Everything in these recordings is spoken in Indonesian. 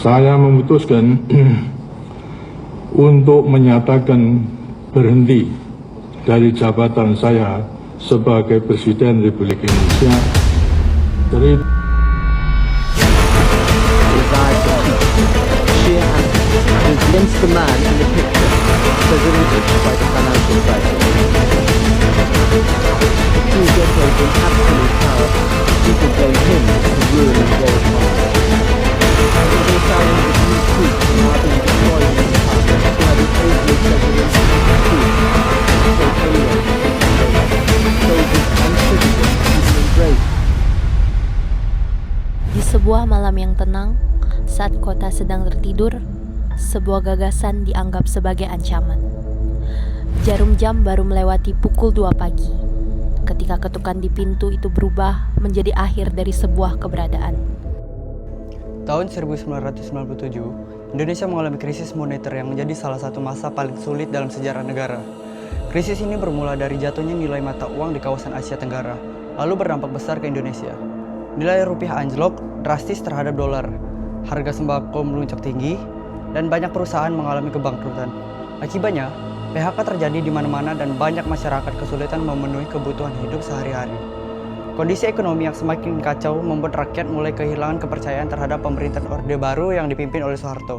Saya memutuskan untuk menyatakan berhenti dari jabatan saya sebagai Presiden Republik Indonesia. Dari against the man in the picture, presented by the financial crisis. The 2 decades in absolute power, people blame him for ruining world commerce. It is a challenge that new troops are now being deployed in the past to have an overly president so anyone can control soldiers and citizens even embrace. Di sebuah malam yang tenang, saat kota sedang tertidur, sebuah gagasan dianggap sebagai ancaman. Jarum jam baru melewati pukul 2 pagi, ketika ketukan di pintu itu berubah menjadi akhir dari sebuah keberadaan. Tahun 1997, Indonesia mengalami krisis moneter yang menjadi salah satu masa paling sulit dalam sejarah negara. Krisis ini bermula dari jatuhnya nilai mata uang di kawasan Asia Tenggara, lalu berdampak besar ke Indonesia. Nilai rupiah anjlok drastis terhadap dolar, harga sembako melonjak tinggi, dan banyak perusahaan mengalami kebangkrutan. Akibatnya, PHK terjadi di mana-mana dan banyak masyarakat kesulitan memenuhi kebutuhan hidup sehari-hari. Kondisi ekonomi yang semakin kacau membuat rakyat mulai kehilangan kepercayaan terhadap pemerintahan Orde Baru yang dipimpin oleh Soeharto.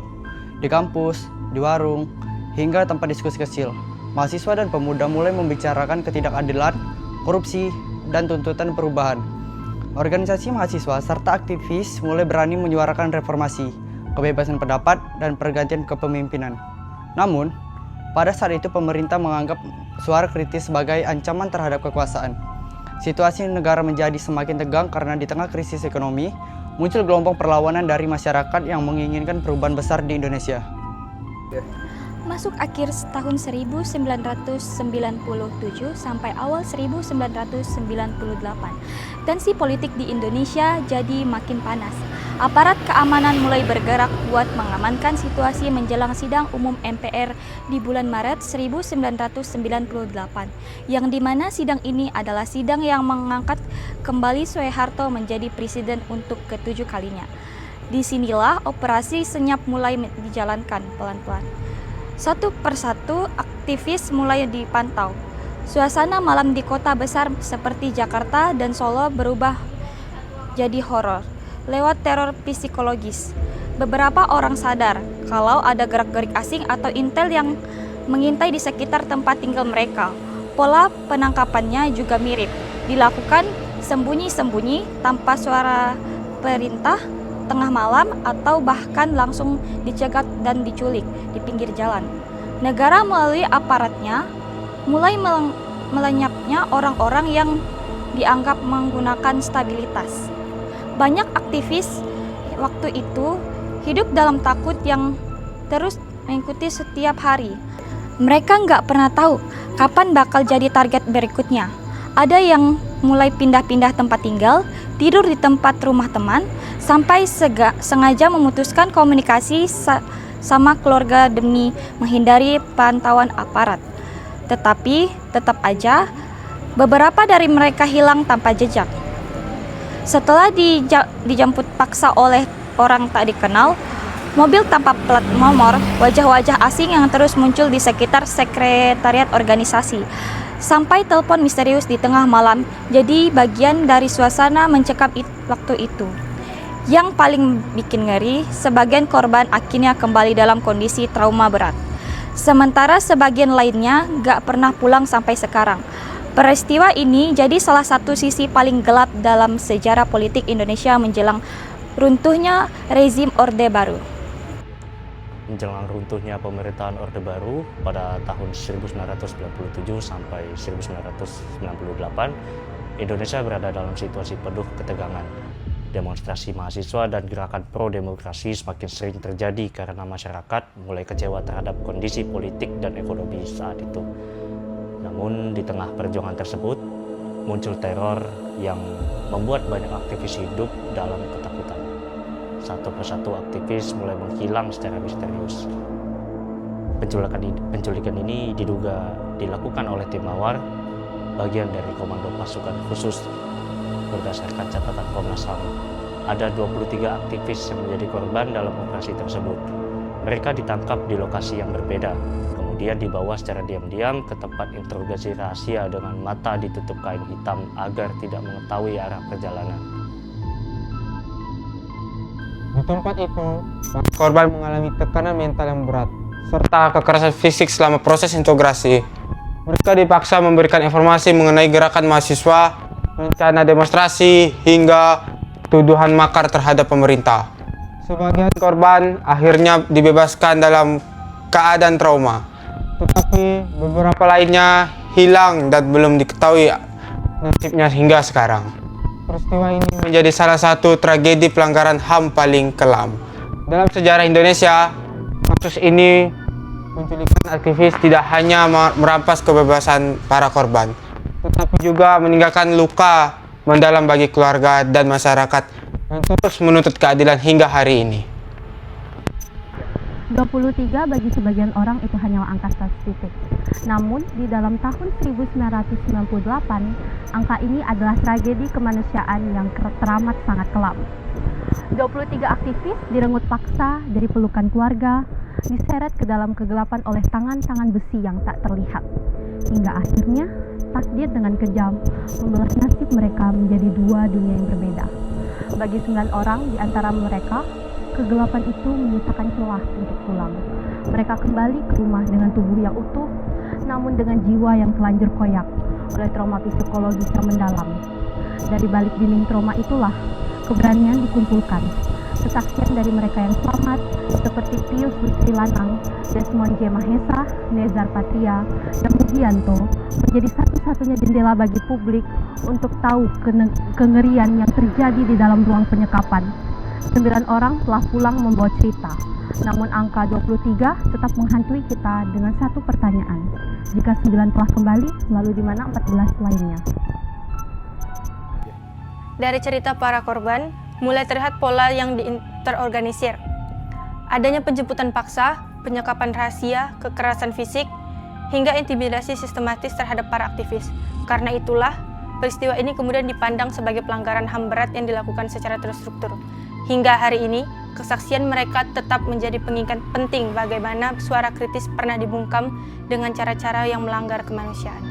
Di kampus, di warung, hingga tempat diskusi kecil, mahasiswa dan pemuda mulai membicarakan ketidakadilan, korupsi, dan tuntutan perubahan. Organisasi mahasiswa serta aktivis mulai berani menyuarakan reformasi, kebebasan pendapat, dan pergantian kepemimpinan. Namun, pada saat itu pemerintah menganggap suara kritis sebagai ancaman terhadap kekuasaan. Situasi negara menjadi semakin tegang karena di tengah krisis ekonomi, muncul gelombang perlawanan dari masyarakat yang menginginkan perubahan besar di Indonesia. Masuk akhir tahun 1997 sampai awal 1998, tensi politik di Indonesia jadi makin panas. Aparat keamanan mulai bergerak buat mengamankan situasi menjelang sidang umum MPR di bulan Maret 1998, yang dimana sidang ini adalah sidang yang mengangkat kembali Soeharto menjadi presiden untuk ke-7 kalinya. Disinilah operasi senyap mulai dijalankan pelan-pelan. Satu persatu aktivis mulai dipantau. Suasana malam di kota besar seperti Jakarta dan Solo berubah jadi horor lewat teror psikologis. Beberapa orang sadar kalau ada gerak-gerik asing atau intel yang mengintai di sekitar tempat tinggal mereka. Pola penangkapannya juga mirip, dilakukan sembunyi-sembunyi tanpa suara perintah, tengah malam, atau bahkan langsung dicegat dan diculik di pinggir jalan. Negara melalui aparatnya mulai melenyapnya orang-orang yang dianggap menggunakan stabilitas. Banyak aktivis waktu itu hidup dalam takut yang terus mengikuti setiap hari. Mereka nggak pernah tahu kapan bakal jadi target berikutnya. Ada yang mulai pindah-pindah tempat tinggal, tidur di tempat rumah teman, sampai sengaja memutuskan komunikasi sama keluarga demi menghindari pantauan aparat. Tetapi tetap aja beberapa dari mereka hilang tanpa jejak. Setelah dijemput paksa oleh orang tak dikenal, mobil tanpa plat nomor, wajah-wajah asing yang terus muncul di sekitar sekretariat organisasi, sampai telepon misterius di tengah malam jadi bagian dari suasana mencekam waktu itu. Yang paling bikin ngeri, sebagian korban akhirnya kembali dalam kondisi trauma berat. Sementara sebagian lainnya gak pernah pulang sampai sekarang. Peristiwa ini jadi salah satu sisi paling gelap dalam sejarah politik Indonesia menjelang runtuhnya rezim Orde Baru. Menjelang runtuhnya pemerintahan Orde Baru pada tahun 1997 sampai 1998, Indonesia berada dalam situasi penuh ketegangan. Demonstrasi mahasiswa dan gerakan pro-demokrasi semakin sering terjadi karena masyarakat mulai kecewa terhadap kondisi politik dan ekonomi saat itu. Namun di tengah perjuangan tersebut, muncul teror yang membuat banyak aktivis hidup dalam ketakutan. Satu persatu aktivis mulai menghilang secara misterius. Penculikan ini diduga dilakukan oleh tim Mawar, bagian dari Komando Pasukan Khusus, berdasarkan catatan Komnas HAM ada 23 aktivis yang menjadi korban dalam operasi tersebut. Mereka ditangkap di lokasi yang berbeda, kemudian dibawa secara diam-diam ke tempat interogasi rahasia dengan mata ditutup kain hitam agar tidak mengetahui arah perjalanan. Di tempat itu, korban mengalami tekanan mental yang berat, serta kekerasan fisik selama proses interogasi. Mereka dipaksa memberikan informasi mengenai gerakan mahasiswa, rencana demonstrasi, hingga tuduhan makar terhadap pemerintah. Sebagian korban akhirnya dibebaskan dalam keadaan trauma, tetapi beberapa lainnya hilang dan belum diketahui nasibnya hingga sekarang. Peristiwa ini menjadi salah satu tragedi pelanggaran HAM paling kelam dalam sejarah Indonesia. Kasus ini penculikan aktivis tidak hanya merampas kebebasan para korban, tetapi juga meninggalkan luka mendalam bagi keluarga dan masyarakat yang terus menuntut keadilan hingga hari ini. 23 bagi sebagian orang itu hanyalah angka statistik. Namun, di dalam tahun 1998, angka ini adalah tragedi kemanusiaan yang teramat sangat kelam. 23 aktivis direnggut paksa dari pelukan keluarga, diseret ke dalam kegelapan oleh tangan-tangan besi yang tak terlihat. Hingga akhirnya, takdir dengan kejam membelah nasib mereka menjadi dua dunia yang berbeda. Bagi 9 orang di antara mereka, kegelapan itu menyisakan celah untuk pulang. Mereka kembali ke rumah dengan tubuh yang utuh, namun dengan jiwa yang telanjur koyak oleh trauma psikologis yang mendalam. Dari balik dinding trauma itulah keberanian dikumpulkan. Kesaksian dari mereka yang selamat, seperti Pius Lutfi Lanang, Desmond J. Mahesa, Nezar Patria, dan Mugianto, menjadi satu-satunya jendela bagi publik untuk tahu kengerian yang terjadi di dalam ruang penyekapan. 9 orang telah pulang membawa cerita, namun angka 23 tetap menghantui kita dengan satu pertanyaan. Jika 9 telah kembali, lalu di mana 14 lainnya? Dari cerita para korban, mulai terlihat pola yang terorganisir. Adanya penjemputan paksa, penyekapan rahasia, kekerasan fisik, hingga intimidasi sistematis terhadap para aktivis. Karena itulah, peristiwa ini kemudian dipandang sebagai pelanggaran HAM berat yang dilakukan secara terstruktur. Hingga hari ini, kesaksian mereka tetap menjadi pengingat penting bagaimana suara kritis pernah dibungkam dengan cara-cara yang melanggar kemanusiaan.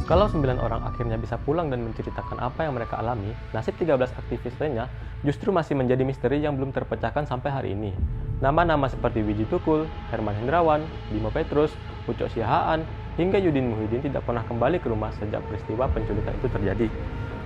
Kalau 9 orang akhirnya bisa pulang dan menceritakan apa yang mereka alami, nasib 13 aktivis lainnya justru masih menjadi misteri yang belum terpecahkan sampai hari ini. Nama-nama seperti Wiji Tukul, Herman Hendrawan, Bimo Petrus, Ucok Siahaan, hingga Yudin Muhyiddin tidak pernah kembali ke rumah sejak peristiwa penculikan itu terjadi.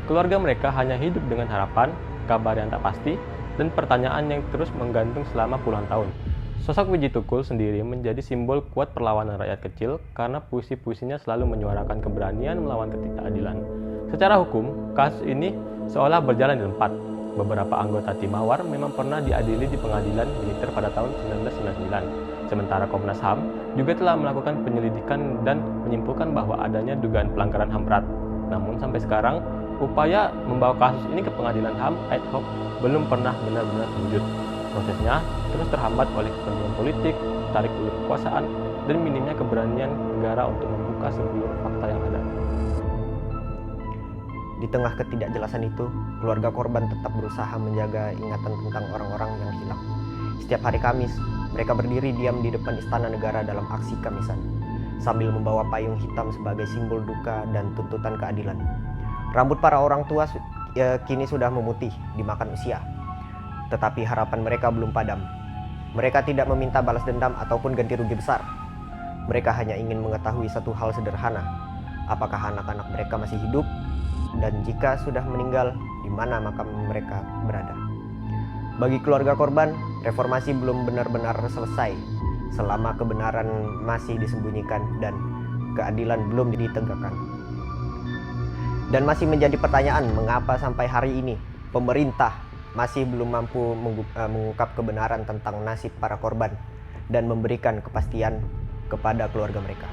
Keluarga mereka hanya hidup dengan harapan, kabar yang tak pasti, dan pertanyaan yang terus menggantung selama puluhan tahun. Sosok Wiji Tukul sendiri menjadi simbol kuat perlawanan rakyat kecil karena puisi-puisinya selalu menyuarakan keberanian melawan ketidakadilan. Secara hukum, kasus ini seolah berjalan di tempat. Beberapa anggota tim Mawar memang pernah diadili di pengadilan militer pada tahun 1999. Sementara Komnas HAM juga telah melakukan penyelidikan dan menyimpulkan bahwa adanya dugaan pelanggaran HAM berat. Namun sampai sekarang, upaya membawa kasus ini ke pengadilan HAM ad hoc belum pernah benar-benar terwujud. Prosesnya terus terhambat oleh kepentingan politik, tarik ulur kekuasaan, dan minimnya keberanian negara untuk membuka seluruh fakta yang ada. Di tengah ketidakjelasan itu, keluarga korban tetap berusaha menjaga ingatan tentang orang-orang yang hilang. Setiap hari Kamis, mereka berdiri diam di depan Istana Negara dalam aksi Kamisan, sambil membawa payung hitam sebagai simbol duka dan tuntutan keadilan. Rambut para orang tua kini sudah memutih dimakan usia. Tetapi harapan mereka belum padam. Mereka tidak meminta balas dendam ataupun ganti rugi besar. Mereka hanya ingin mengetahui satu hal sederhana. Apakah anak-anak mereka masih hidup? Dan jika sudah meninggal, di mana makam mereka berada? Bagi keluarga korban, reformasi belum benar-benar selesai selama kebenaran masih disembunyikan dan keadilan belum ditegakkan. Dan masih menjadi pertanyaan mengapa sampai hari ini pemerintah masih belum mampu mengungkap kebenaran tentang nasib para korban dan memberikan kepastian kepada keluarga mereka.